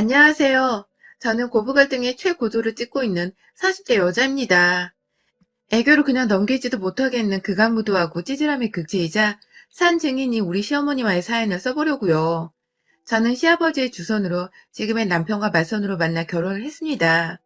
안녕하세요. 저는 고부 갈등의 최고조를 찍고 있는 40대 여자입니다. 애교를 그냥 넘기지도 못하겠는 극악무도하고 찌질함의 극치이자 산 증인이 우리 시어머니와의 사연을 써보려고요. 저는 시아버지의 주선으로 지금의 남편과 맞선으로 만나 결혼을 했습니다.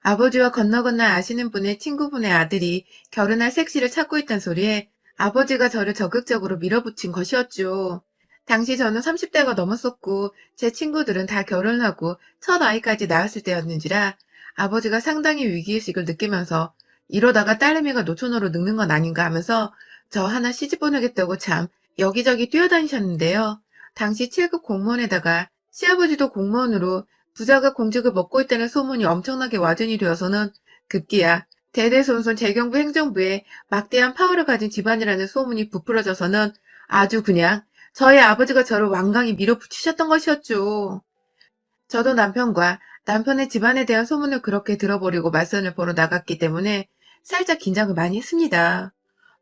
아버지와 건너 아시는 분의 친구분의 아들이 결혼할 색시를 찾고 있단 소리에 아버지가 저를 적극적으로 밀어붙인 것이었죠. 당시 저는 30대가 넘었었고 제 친구들은 다 결혼하고 첫 아이까지 낳았을 때였는지라 아버지가 상당히 위기의식을 느끼면서 이러다가 딸내미가 노처녀로 늙는 건 아닌가 하면서 저 하나 시집 보내겠다고 참 여기저기 뛰어다니셨는데요. 당시 7급 공무원에다가 시아버지도 공무원으로 부자가 공직을 먹고 있다는 소문이 엄청나게 와전이 되어서는 급기야 대대손손 재경부 행정부에 막대한 파워를 가진 집안이라는 소문이 부풀어져서는 아주 그냥 저희 아버지가 저를 완강히 밀어붙이셨던 것이었죠. 저도 남편과 남편의 집안에 대한 소문을 그렇게 들어버리고 맞선을 보러 나갔기 때문에 살짝 긴장을 많이 했습니다.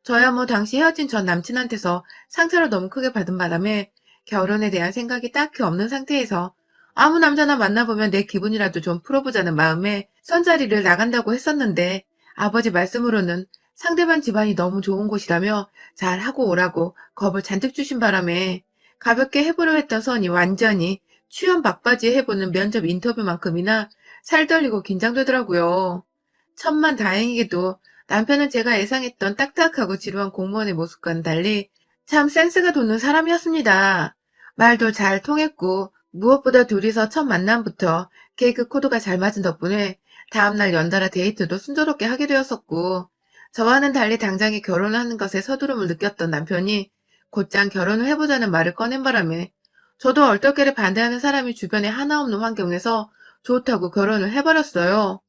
저야 뭐 당시 헤어진 전 남친한테서 상처를 너무 크게 받은 바람에 결혼에 대한 생각이 딱히 없는 상태에서 아무 남자나 만나보면 내 기분이라도 좀 풀어보자는 마음에 선자리를 나간다고 했었는데 아버지 말씀으로는 상대방 집안이 너무 좋은 곳이라며 잘 하고 오라고 겁을 잔뜩 주신 바람에 가볍게 해보려 했던 선이 완전히 취업 막바지에 해보는 면접 인터뷰만큼이나 살떨리고 긴장되더라고요. 천만 다행이게도 남편은 제가 예상했던 딱딱하고 지루한 공무원의 모습과는 달리 참 센스가 돋는 사람이었습니다. 말도 잘 통했고 무엇보다 둘이서 첫 만남부터 개그 코드가 잘 맞은 덕분에 다음날 연달아 데이트도 순조롭게 하게 되었었고 저와는 달리 당장에 결혼하는 것에 서두름을 느꼈던 남편이 곧장 결혼을 해보자는 말을 꺼낸 바람에 저도 얼떨결에 반대하는 사람이 주변에 하나 없는 환경에서 좋다고 결혼을 해버렸어요.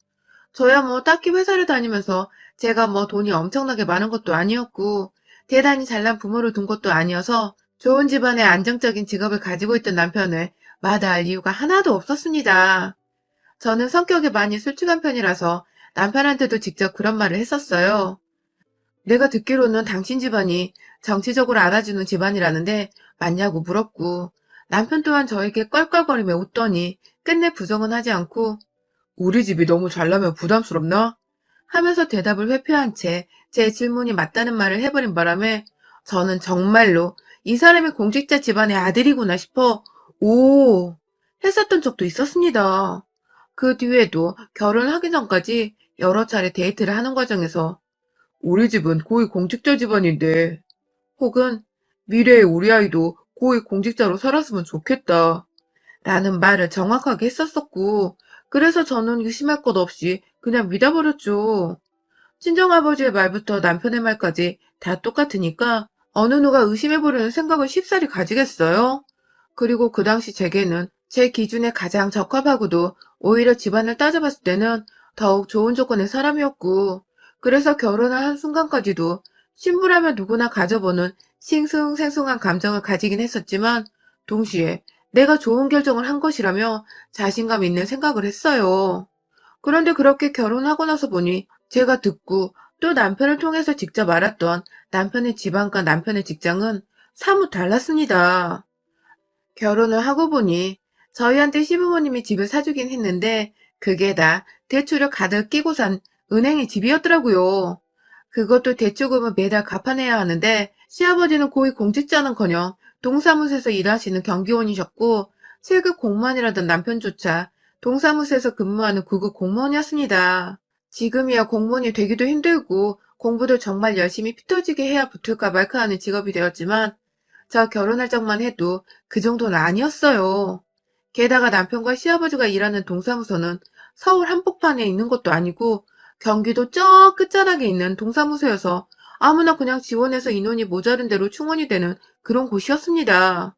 저야 뭐 딱히 회사를 다니면서 제가 뭐 돈이 엄청나게 많은 것도 아니었고 대단히 잘난 부모를 둔 것도 아니어서 좋은 집안의 안정적인 직업을 가지고 있던 남편을 마다할 이유가 하나도 없었습니다. 저는 성격이 많이 솔직한 편이라서 남편한테도 직접 그런 말을 했었어요. 내가 듣기로는 당신 집안이 정치적으로 알아주는 집안이라는데 맞냐고 물었고 남편 또한 저에게 껄껄거리며 웃더니 끝내 부정은 하지 않고 우리 집이 너무 잘나면 부담스럽나? 하면서 대답을 회피한 채 제 질문이 맞다는 말을 해버린 바람에 저는 정말로 이 사람이 공직자 집안의 아들이구나 싶어 오 했었던 적도 있었습니다. 그 뒤에도 결혼하기 전까지 여러 차례 데이트를 하는 과정에서 우리 집은 고위 공직자 집안인데 혹은 미래의 우리 아이도 고위 공직자로 살았으면 좋겠다 라는 말을 정확하게 했었었고 그래서 저는 의심할 것 없이 그냥 믿어버렸죠. 친정아버지의 말부터 남편의 말까지 다 똑같으니까 어느 누가 의심해보려는 생각을 쉽사리 가지겠어요? 그리고 그 당시 제게는 제 기준에 가장 적합하고도 오히려 집안을 따져봤을 때는 더욱 좋은 조건의 사람이었고 그래서 결혼을 한 순간까지도 신부라면 누구나 가져보는 싱숭생숭한 감정을 가지긴 했었지만 동시에 내가 좋은 결정을 한 것이라며 자신감 있는 생각을 했어요. 그런데 그렇게 결혼하고 나서 보니 제가 듣고 또 남편을 통해서 직접 알았던 남편의 집안과 남편의 직장은 사뭇 달랐습니다. 결혼을 하고 보니 저희한테 시부모님이 집을 사주긴 했는데 그게 다 대출을 가득 끼고 산 은행의 집이었더라고요. 그것도 대출금을 매달 갚아내야 하는데 시아버지는 고위 공직자는커녕 동사무소에서 일하시는 경비원이셨고 7급 공무원이라던 남편조차 동사무소에서 근무하는 9급 공무원이었습니다. 지금이야 공무원이 되기도 힘들고 공부도 정말 열심히 피 터지게 해야 붙을까 말까 하는 직업이 되었지만 저 결혼할 적만 해도 그 정도는 아니었어요. 게다가 남편과 시아버지가 일하는 동사무소는 서울 한복판에 있는 것도 아니고 경기도 저 끝자락에 있는 동사무소여서 아무나 그냥 지원해서 인원이 모자른 대로 충원이 되는 그런 곳이었습니다.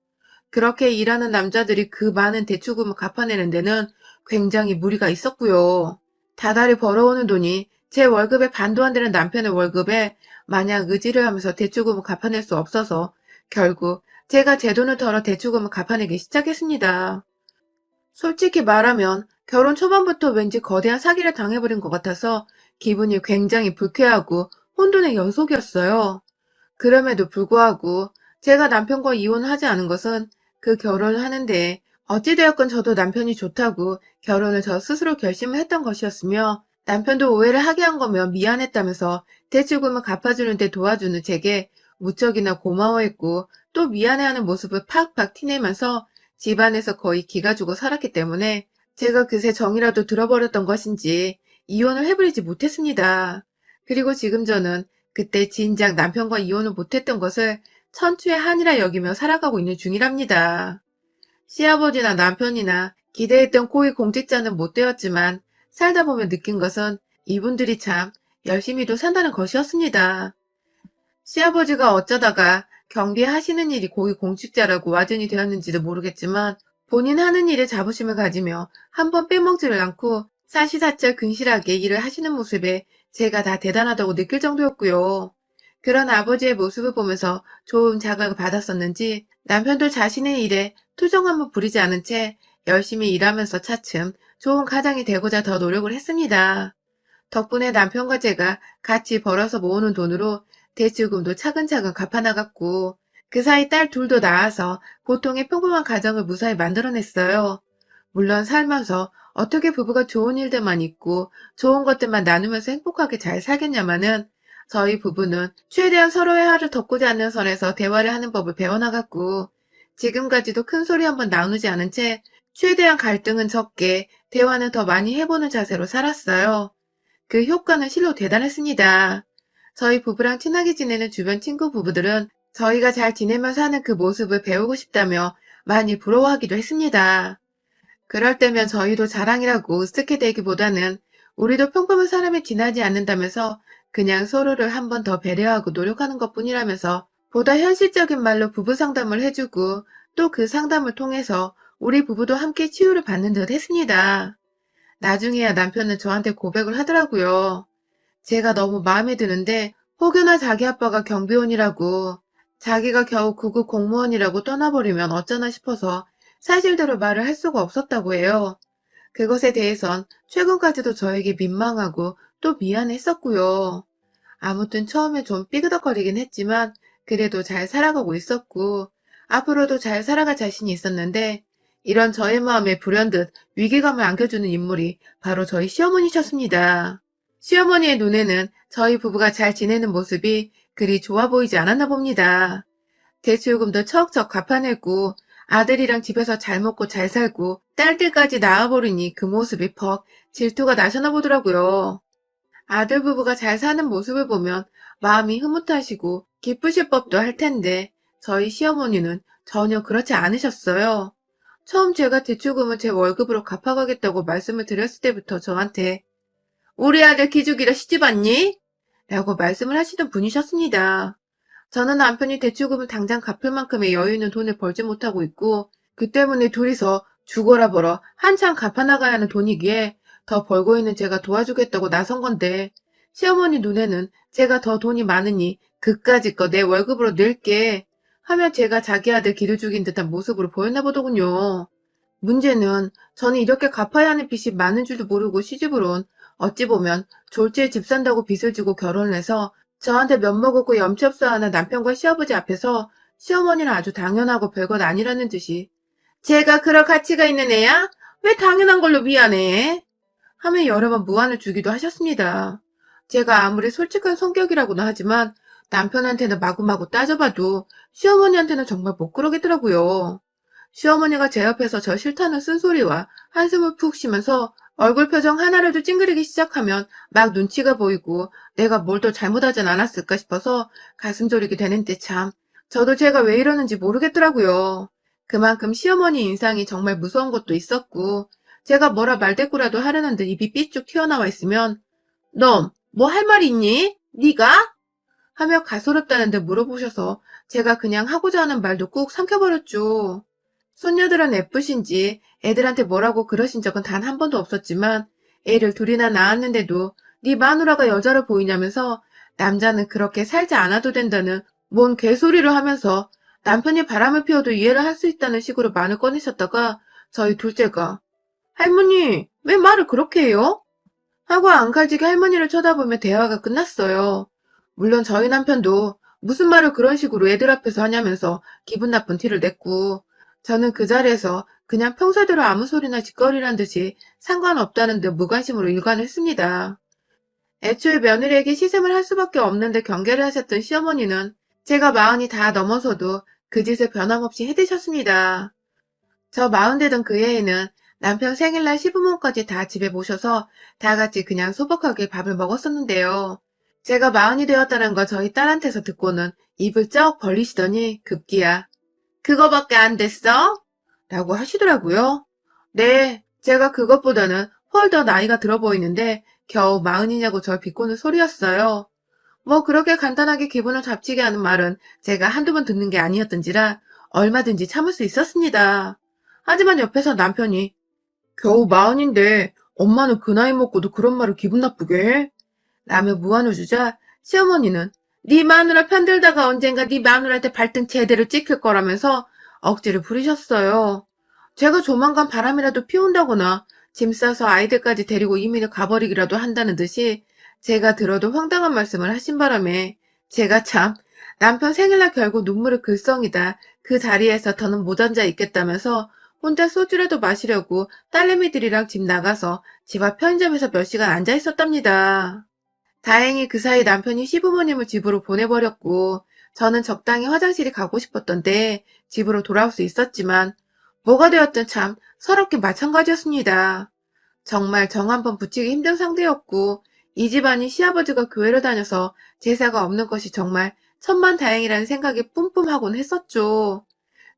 그렇게 일하는 남자들이 그 많은 대출금을 갚아내는 데는 굉장히 무리가 있었고요. 다달이 벌어오는 돈이 제 월급의 반도 안 되는 남편의 월급에 마냥 의지를 하면서 대출금을 갚아낼 수 없어서 결국 제가 제 돈을 털어 대출금을 갚아내기 시작했습니다. 솔직히 말하면 결혼 초반부터 왠지 거대한 사기를 당해버린 것 같아서 기분이 굉장히 불쾌하고 혼돈의 연속이었어요. 그럼에도 불구하고 제가 남편과 이혼하지 않은 것은 그 결혼을 하는데 어찌되었건 저도 남편이 좋다고 결혼을 저 스스로 결심을 했던 것이었으며 남편도 오해를 하게 한 거면 미안했다면서 대출금을 갚아주는데 도와주는 제게 무척이나 고마워했고 또 미안해하는 모습을 팍팍 티내면서 집안에서 거의 기가 죽어 살았기 때문에 제가 그새 정이라도 들어버렸던 것인지 이혼을 해버리지 못했습니다. 그리고 지금 저는 그때 진작 남편과 이혼을 못했던 것을 천추의 한이라 여기며 살아가고 있는 중이랍니다. 시아버지나 남편이나 기대했던 고위 공직자는 못 되었지만 살다 보면 느낀 것은 이분들이 참 열심히도 산다는 것이었습니다. 시아버지가 어쩌다가 경비하시는 일이 고위 공직자라고 와전이 되었는지도 모르겠지만 본인 하는 일에 자부심을 가지며 한번 빼먹지를 않고 사시사철 근실하게 일을 하시는 모습에 제가 다 대단하다고 느낄 정도였고요. 그런 아버지의 모습을 보면서 좋은 자극을 받았었는지 남편도 자신의 일에 투정함을 부리지 않은 채 열심히 일하면서 차츰 좋은 가장이 되고자 더 노력을 했습니다. 덕분에 남편과 제가 같이 벌어서 모으는 돈으로 대출금도 차근차근 갚아나갔고 그 사이 딸 둘도 낳아서 보통의 평범한 가정을 무사히 만들어냈어요. 물론 살면서 어떻게 부부가 좋은 일들만 있고 좋은 것들만 나누면서 행복하게 잘 살겠냐마는 저희 부부는 최대한 서로의 화를 덮고자 하는 선에서 대화를 하는 법을 배워나갔고 지금까지도 큰 소리 한번 나누지 않은 채 최대한 갈등은 적게 대화는 더 많이 해보는 자세로 살았어요. 그 효과는 실로 대단했습니다. 저희 부부랑 친하게 지내는 주변 친구 부부들은 저희가 잘 지내면서 하는 그 모습을 배우고 싶다며 많이 부러워하기도 했습니다. 그럴 때면 저희도 자랑이라고 으쓱해 대기보다는 우리도 평범한 사람에 지나지 않는다면서 그냥 서로를 한 번 더 배려하고 노력하는 것뿐이라면서 보다 현실적인 말로 부부 상담을 해주고 또 그 상담을 통해서 우리 부부도 함께 치유를 받는 듯 했습니다. 나중에야 남편은 저한테 고백을 하더라고요. 제가 너무 마음에 드는데 혹여나 자기 아빠가 경비원이라고 자기가 겨우 구급 공무원이라고 떠나버리면 어쩌나 싶어서 사실대로 말을 할 수가 없었다고 해요. 그것에 대해선 최근까지도 저에게 민망하고 또 미안했었고요. 아무튼 처음에 좀 삐그덕거리긴 했지만 그래도 잘 살아가고 있었고 앞으로도 잘 살아갈 자신이 있었는데 이런 저의 마음에 불현듯 위기감을 안겨주는 인물이 바로 저희 시어머니셨습니다. 시어머니의 눈에는 저희 부부가 잘 지내는 모습이 그리 좋아 보이지 않았나 봅니다. 대출금도 척척 갚아내고 아들이랑 집에서 잘 먹고 잘 살고 딸들까지 낳아버리니 그 모습이 퍽 질투가 나셨나 보더라고요. 아들 부부가 잘 사는 모습을 보면 마음이 흐뭇하시고 기쁘실 법도 할 텐데 저희 시어머니는 전혀 그렇지 않으셨어요. 처음 제가 대출금을 제 월급으로 갚아가겠다고 말씀을 드렸을 때부터 저한테 우리 아들 기죽이라 시집 왔니? 라고 말씀을 하시던 분이셨습니다. 저는 남편이 대출금을 당장 갚을 만큼의 여유 있는 돈을 벌지 못하고 있고 그 때문에 둘이서 죽어라 벌어 한참 갚아나가야 하는 돈이기에 더 벌고 있는 제가 도와주겠다고 나선 건데 시어머니 눈에는 제가 더 돈이 많으니 그까짓 거 내 월급으로 낼게 하며 제가 자기 아들 기를 죽인 듯한 모습으로 보였나 보더군요. 문제는 저는 이렇게 갚아야 하는 빚이 많은 줄도 모르고 시집을 온 어찌 보면 졸지에 집 산다고 빚을 지고 결혼을 해서 저한테 면목없고 염치 없어 하는 남편과 시아버지 앞에서 시어머니는 아주 당연하고 별것 아니라는 듯이 제가 그럴 가치가 있는 애야? 왜 당연한 걸로 미안해? 하며 여러 번 무안을 주기도 하셨습니다. 제가 아무리 솔직한 성격이라고는 하지만 남편한테는 마구마구 따져봐도 시어머니한테는 정말 못 그러겠더라고요. 시어머니가 제 옆에서 저 싫다는 쓴소리와 한숨을 푹 쉬면서 얼굴 표정 하나라도 찡그리기 시작하면 막 눈치가 보이고 내가 뭘 더 잘못하진 않았을까 싶어서 가슴 졸이게 되는데 참 저도 제가 왜 이러는지 모르겠더라고요. 그만큼 시어머니 인상이 정말 무서운 것도 있었고 제가 뭐라 말대꾸라도 하려는 듯 입이 삐쭉 튀어나와 있으면 넌 뭐 할 말 있니? 네가? 하며 가소롭다는 듯 물어보셔서 제가 그냥 하고자 하는 말도 꾹 삼켜버렸죠. 손녀들은 예쁘신지 애들한테 뭐라고 그러신 적은 단 한 번도 없었지만 애를 둘이나 낳았는데도 네 마누라가 여자로 보이냐면서 남자는 그렇게 살지 않아도 된다는 뭔 개소리를 하면서 남편이 바람을 피워도 이해를 할 수 있다는 식으로 말을 꺼내셨다가 저희 둘째가 할머니 왜 말을 그렇게 해요? 하고 앙칼지게 할머니를 쳐다보며 대화가 끝났어요. 물론 저희 남편도 무슨 말을 그런 식으로 애들 앞에서 하냐면서 기분 나쁜 티를 냈고 저는 그 자리에서 그냥 평소대로 아무 소리나 짓거리란 듯이 상관없다는 듯 무관심으로 일관했습니다. 애초에 며느리에게 시샘을 할 수밖에 없는데 경계를 하셨던 시어머니는 제가 마흔이 다 넘어서도 그 짓을 변함없이 해대셨습니다. 저 마흔 되던 그 해에는 남편 생일날 시부모까지 다 집에 모셔서 다 같이 그냥 소복하게 밥을 먹었었는데요. 제가 마흔이 되었다는 걸 저희 딸한테서 듣고는 입을 쩍 벌리시더니 급기야 그거밖에 안 됐어? 라고 하시더라고요. 네, 제가 그것보다는 훨 더 나이가 들어 보이는데 겨우 마흔이냐고 절 비꼬는 소리였어요. 뭐 그렇게 간단하게 기분을 잡치게 하는 말은 제가 한두 번 듣는 게 아니었던지라 얼마든지 참을 수 있었습니다. 하지만 옆에서 남편이 겨우 마흔인데 엄마는 그 나이 먹고도 그런 말을 기분 나쁘게 해? 라며 무안을 주자 시어머니는 네 마누라 편들다가 언젠가 네 마누라한테 발등 제대로 찍힐 거라면서 억지를 부리셨어요. 제가 조만간 바람이라도 피운다거나 짐 싸서 아이들까지 데리고 이민을 가버리기라도 한다는 듯이 제가 들어도 황당한 말씀을 하신 바람에 제가 참 남편 생일날 결국 눈물을 글썽이다 그 자리에서 더는 못 앉아 있겠다면서 혼자 소주라도 마시려고 딸내미들이랑 집 나가서 집 앞 편의점에서 몇 시간 앉아 있었답니다. 다행히 그 사이 남편이 시부모님을 집으로 보내버렸고 저는 적당히 화장실이 가고 싶었던데 집으로 돌아올 수 있었지만 뭐가 되었든 참 서럽긴 마찬가지였습니다. 정말 정 한 번 붙이기 힘든 상대였고 이 집안이 시아버지가 교회를 다녀서 제사가 없는 것이 정말 천만다행이라는 생각이 뿜뿜하곤 했었죠.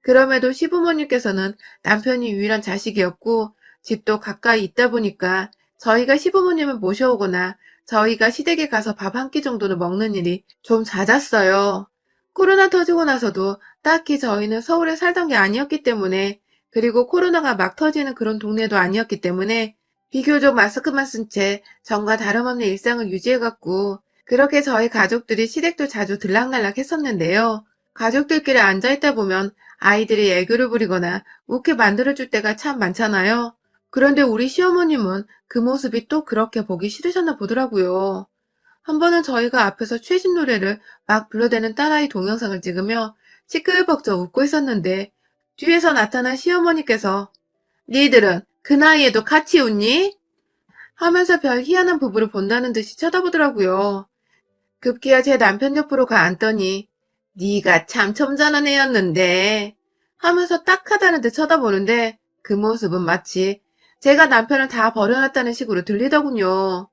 그럼에도 시부모님께서는 남편이 유일한 자식이었고 집도 가까이 있다 보니까 저희가 시부모님을 모셔오거나 저희가 시댁에 가서 밥 한 끼 정도는 먹는 일이 좀 잦았어요. 코로나 터지고 나서도 딱히 저희는 서울에 살던 게 아니었기 때문에 그리고 코로나가 막 터지는 그런 동네도 아니었기 때문에 비교적 마스크만 쓴 채 전과 다름없는 일상을 유지해갔고 그렇게 저희 가족들이 시댁도 자주 들락날락 했었는데요. 가족들끼리 앉아있다 보면 아이들이 애교를 부리거나 웃게 만들어줄 때가 참 많잖아요. 그런데 우리 시어머님은 그 모습이 또 그렇게 보기 싫으셨나 보더라고요. 한 번은 저희가 앞에서 최신 노래를 막 불러대는 딸아이 동영상을 찍으며 시끌벅적 웃고 있었는데 뒤에서 나타난 시어머니께서 니들은 그 나이에도 같이 웃니? 하면서 별 희한한 부부를 본다는 듯이 쳐다보더라고요. 급기야 제 남편 옆으로 가 앉더니 네가 참 점잖은 애였는데 하면서 딱하다는 듯 쳐다보는데 그 모습은 마치 제가 남편을 다 버려놨다는 식으로 들리더군요.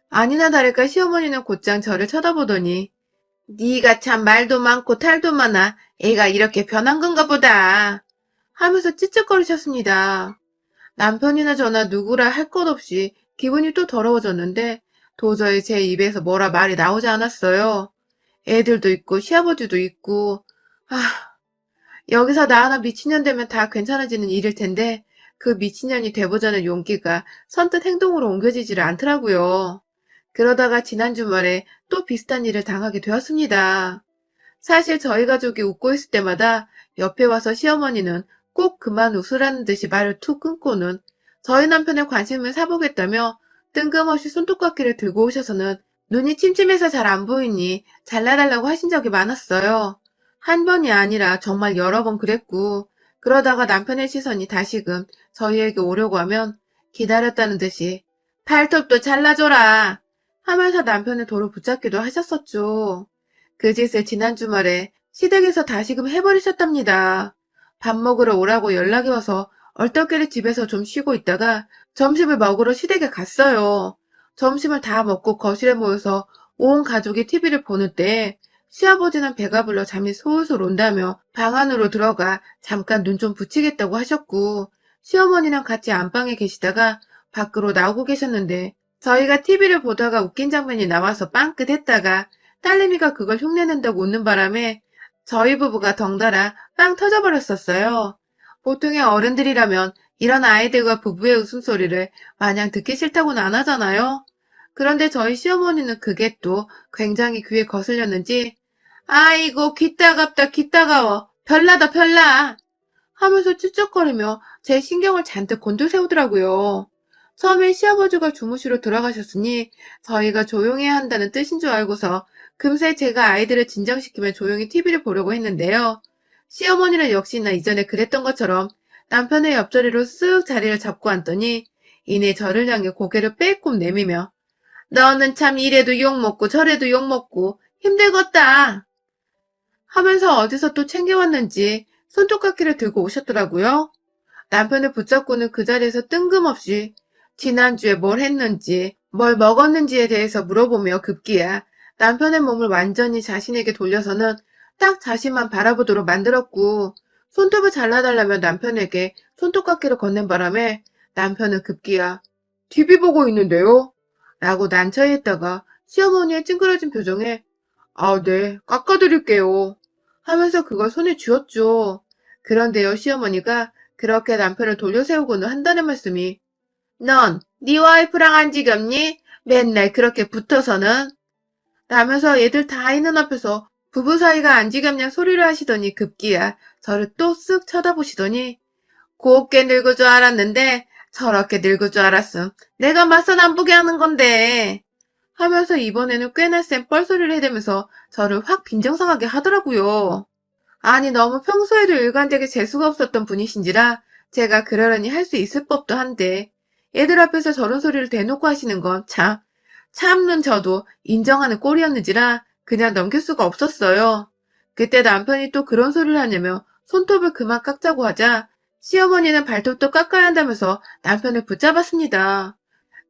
아니나 다를까 시어머니는 곧장 저를 쳐다보더니 네가 참 말도 많고 탈도 많아 애가 이렇게 변한 건가 보다 하면서 찌쩍거리셨습니다. 남편이나 저나 누구라 할 것 없이 기분이 또 더러워졌는데 도저히 제 입에서 뭐라 말이 나오지 않았어요. 애들도 있고 시아버지도 있고 아 여기서 나 하나 미친년 되면 다 괜찮아지는 일일 텐데 그 미친년이 돼보자는 용기가 선뜻 행동으로 옮겨지지를 않더라고요. 그러다가 지난 주말에 또 비슷한 일을 당하게 되었습니다. 사실 저희 가족이 웃고 있을 때마다 옆에 와서 시어머니는 꼭 그만 웃으라는 듯이 말을 툭 끊고는 저희 남편의 관심을 사보겠다며 뜬금없이 손톱깎이를 들고 오셔서는 눈이 침침해서 잘 안 보이니 잘라달라고 하신 적이 많았어요. 한 번이 아니라 정말 여러 번 그랬고 그러다가 남편의 시선이 다시금 저희에게 오려고 하면 기다렸다는 듯이 발톱도 잘라줘라 하면서 남편을 도로 붙잡기도 하셨었죠. 그 짓을 지난 주말에 시댁에서 다시금 해버리셨답니다. 밥 먹으러 오라고 연락이 와서 얼떨결에 집에서 좀 쉬고 있다가 점심을 먹으러 시댁에 갔어요. 점심을 다 먹고 거실에 모여서 온 가족이 TV를 보는 때 시아버지는 배가 불러 잠이 솔솔 온다며 방 안으로 들어가 잠깐 눈 좀 붙이겠다고 하셨고 시어머니랑 같이 안방에 계시다가 밖으로 나오고 계셨는데 저희가 TV를 보다가 웃긴 장면이 나와서 빵긋했다가 딸내미가 그걸 흉내낸다고 웃는 바람에 저희 부부가 덩달아 빵 터져버렸었어요. 보통의 어른들이라면 이런 아이들과 부부의 웃음소리를 마냥 듣기 싫다고는 안 하잖아요. 그런데 저희 시어머니는 그게 또 굉장히 귀에 거슬렸는지 아이고 귀 따갑다 귀 따가워 별나다 별나 하면서 쭈쭈거리며 제 신경을 잔뜩 곤두세우더라고요. 처음엔 시아버지가 주무시러 들어가셨으니 저희가 조용해야 한다는 뜻인 줄 알고서 금세 제가 아이들을 진정시키며 조용히 TV를 보려고 했는데요. 시어머니는 역시나 이전에 그랬던 것처럼 남편의 옆자리로 쓱 자리를 잡고 앉더니 이내 저를 향해 고개를 빼꼼 내미며 너는 참 이래도 욕먹고 저래도 욕먹고 힘들겠다 하면서 어디서 또 챙겨왔는지 손톱깎이를 들고 오셨더라고요. 남편을 붙잡고는 그 자리에서 뜬금없이 지난주에 뭘 했는지, 뭘 먹었는지에 대해서 물어보며 급기야 남편의 몸을 완전히 자신에게 돌려서는 딱 자신만 바라보도록 만들었고, 손톱을 잘라달라며 남편에게 손톱깎이를 건넨 바람에 남편은 급기야 TV 보고 있는데요? 라고 난처해 했다가 시어머니의 찡그러진 표정에 아, 네, 깎아드릴게요. 하면서 그걸 손에 쥐었죠. 그런데요, 시어머니가 그렇게 남편을 돌려세우고는 한다는 말씀이 넌 네 와이프랑 안 지겹니? 맨날 그렇게 붙어서는 라면서 애들 다 있는 앞에서 부부 사이가 안 지겹냐 소리를 하시더니 급기야 저를 또 쓱 쳐다보시더니 곱게 늙을 줄 알았는데 저렇게 늙을 줄 알았음. 내가 맞서 안 보게 하는 건데 하면서 이번에는 꽤나 센 뻘소리를 해대면서 저를 확 빈정상하게 하더라고요. 아니 너무 평소에도 일관되게 재수가 없었던 분이신지라 제가 그러려니 할 수 있을 법도 한데 애들 앞에서 저런 소리를 대놓고 하시는 건 참는 저도 인정하는 꼴이었는지라 그냥 넘길 수가 없었어요. 그때 남편이 또 그런 소리를 하냐며 손톱을 그만 깎자고 하자 시어머니는 발톱도 깎아야 한다면서 남편을 붙잡았습니다.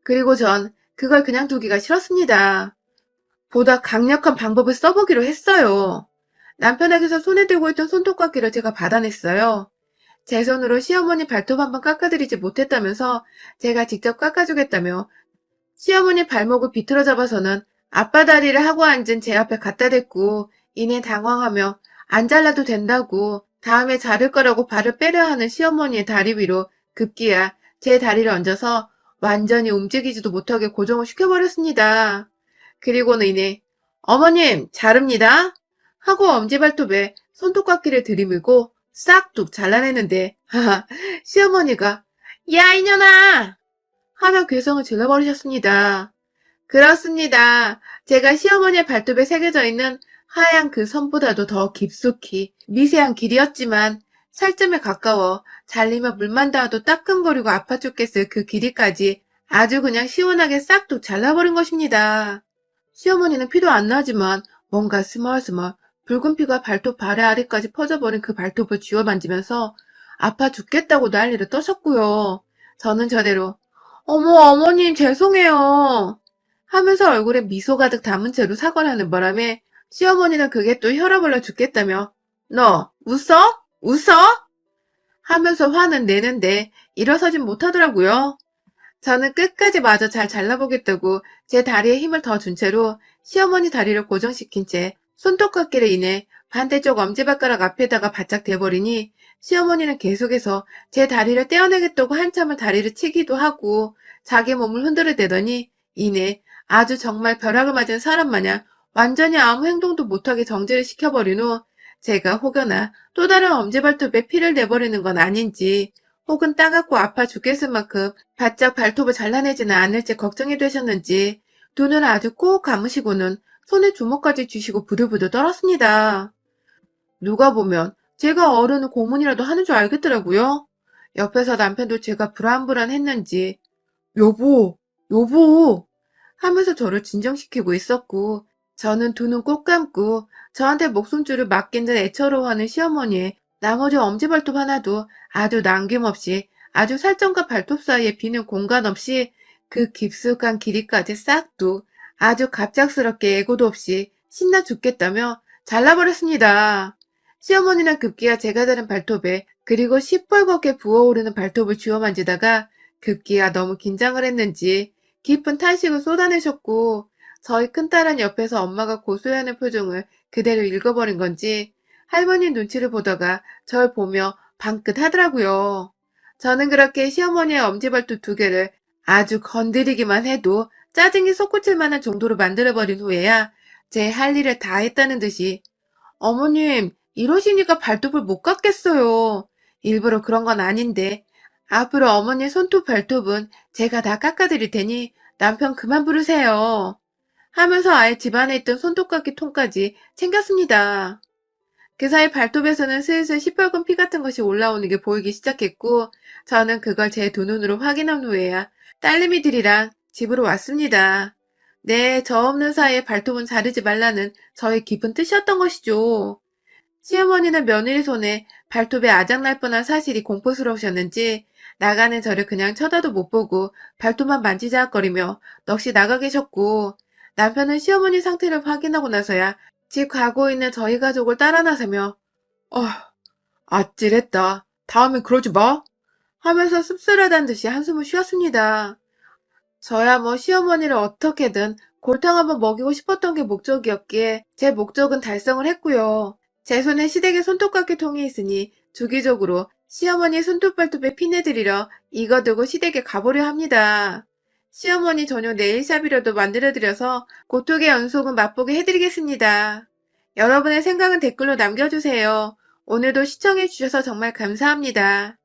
그리고 전 그걸 그냥 두기가 싫었습니다. 보다 강력한 방법을 써보기로 했어요. 남편에게서 손에 들고 있던 손톱깎이를 제가 받아냈어요. 제 손으로 시어머니 발톱 한번 깎아드리지 못했다면서 제가 직접 깎아주겠다며 시어머니 발목을 비틀어 잡아서는 아빠 다리를 하고 앉은 제 앞에 갖다 댔고 이내 당황하며 안 잘라도 된다고 다음에 자를 거라고 발을 빼려 하는 시어머니의 다리 위로 급기야 제 다리를 얹어서 완전히 움직이지도 못하게 고정을 시켜버렸습니다. 그리고는 이내 어머님 자릅니다 하고 엄지발톱에 손톱깎이를 들이밀고 싹둑 잘라내는데 하하 시어머니가 야 이년아 하며 괴성을 질러버리셨습니다. 그렇습니다. 제가 시어머니의 발톱에 새겨져 있는 하얀 그 선보다도 더 깊숙이 미세한 길이었지만 살점에 가까워 잘리면 물만 닿아도 따끔거리고 아파 죽겠을 그 길이까지 아주 그냥 시원하게 싹둑 잘라버린 것입니다. 시어머니는 피도 안 나지만 뭔가 스멀스멀 붉은 피가 발톱 발에 아래까지 퍼져버린 그 발톱을 쥐어 만지면서 아파 죽겠다고 난리를 떠셨고요. 저는 저대로 어머 어머님 죄송해요 하면서 얼굴에 미소 가득 담은 채로 사과를 하는 바람에 시어머니는 그게 또 혈압 올라 죽겠다며 너 웃어? 웃어? 하면서 화는 내는데 일어서진 못하더라고요. 저는 끝까지 마저 잘 잘라보겠다고 제 다리에 힘을 더 준 채로 시어머니 다리를 고정시킨 채 손톱깎이를 인해 반대쪽 엄지발가락 앞에다가 바짝 대버리니 시어머니는 계속해서 제 다리를 떼어내겠다고 한참을 다리를 치기도 하고 자기 몸을 흔들어대더니 이내 아주 정말 벼락을 맞은 사람 마냥 완전히 아무 행동도 못하게 정지를 시켜버린 후 제가 혹여나 또 다른 엄지발톱에 피를 내버리는 건 아닌지 혹은 따갑고 아파 죽겠을 만큼 바짝 발톱을 잘라내지는 않을지 걱정이 되셨는지 눈을 아주 꼭 감으시고는 손에 주먹까지 쥐시고 부들부들 떨었습니다. 누가 보면 제가 어른을 고문이라도 하는 줄 알겠더라고요. 옆에서 남편도 제가 불안불안했는지 여보 하면서 저를 진정시키고 있었고 저는 두 눈 꼭 감고 저한테 목숨줄을 맡긴 듯 애처로워하는 시어머니의 나머지 엄지발톱 하나도 아주 남김없이 아주 살점과 발톱 사이에 비는 공간 없이 그 깊숙한 길이까지 싹둑 아주 갑작스럽게 예고도 없이 신나 죽겠다며 잘라버렸습니다. 시어머니는 급기야 제가 다른 발톱에 그리고 시뻘겋게 부어오르는 발톱을 쥐어 만지다가 급기야 너무 긴장을 했는지 깊은 탄식을 쏟아내셨고 저희 큰딸은 옆에서 엄마가 고소해하는 표정을 그대로 읽어버린 건지 할머니 눈치를 보다가 절 보며 방긋 하더라고요. 저는 그렇게 시어머니의 엄지발톱 두 개를 아주 건드리기만 해도 짜증이 솟구칠 만한 정도로 만들어버린 후에야 제 할 일을 다 했다는 듯이 어머님 이러시니까 발톱을 못 깎겠어요. 일부러 그런 건 아닌데 앞으로 어머니의 손톱 발톱은 제가 다 깎아드릴 테니 남편 그만 부르세요. 하면서 아예 집안에 있던 손톱깎이 통까지 챙겼습니다. 그 사이 발톱에서는 슬슬 시뻘건 피 같은 것이 올라오는 게 보이기 시작했고, 저는 그걸 제 두 눈으로 확인한 후에야 딸내미들이랑 집으로 왔습니다. 네, 저 없는 사이에 발톱은 자르지 말라는 저의 깊은 뜻이었던 것이죠. 시어머니는 며느리 손에 발톱에 아작날 뻔한 사실이 공포스러우셨는지 나가는 저를 그냥 쳐다도 못 보고 발톱만 만지작거리며 넋이 나가 계셨고, 남편은 시어머니 상태를 확인하고 나서야 집 가고 있는 저희 가족을 따라 나서며 아찔했다. 다음엔 그러지 마. 하면서 씁쓸하다는 듯이 한숨을 쉬었습니다. 저야 뭐 시어머니를 어떻게든 골탕 한번 먹이고 싶었던 게 목적이었기에 제 목적은 달성을 했고요. 제 손에 시댁의 손톱깎이 통이 있으니 주기적으로 시어머니 손톱발톱에 피내드리러 이거 두고 시댁에 가보려 합니다. 시어머니 전용 네일샵이라도 만들어드려서 고통의 연속은 맛보게 해드리겠습니다. 여러분의 생각은 댓글로 남겨주세요. 오늘도 시청해주셔서 정말 감사합니다.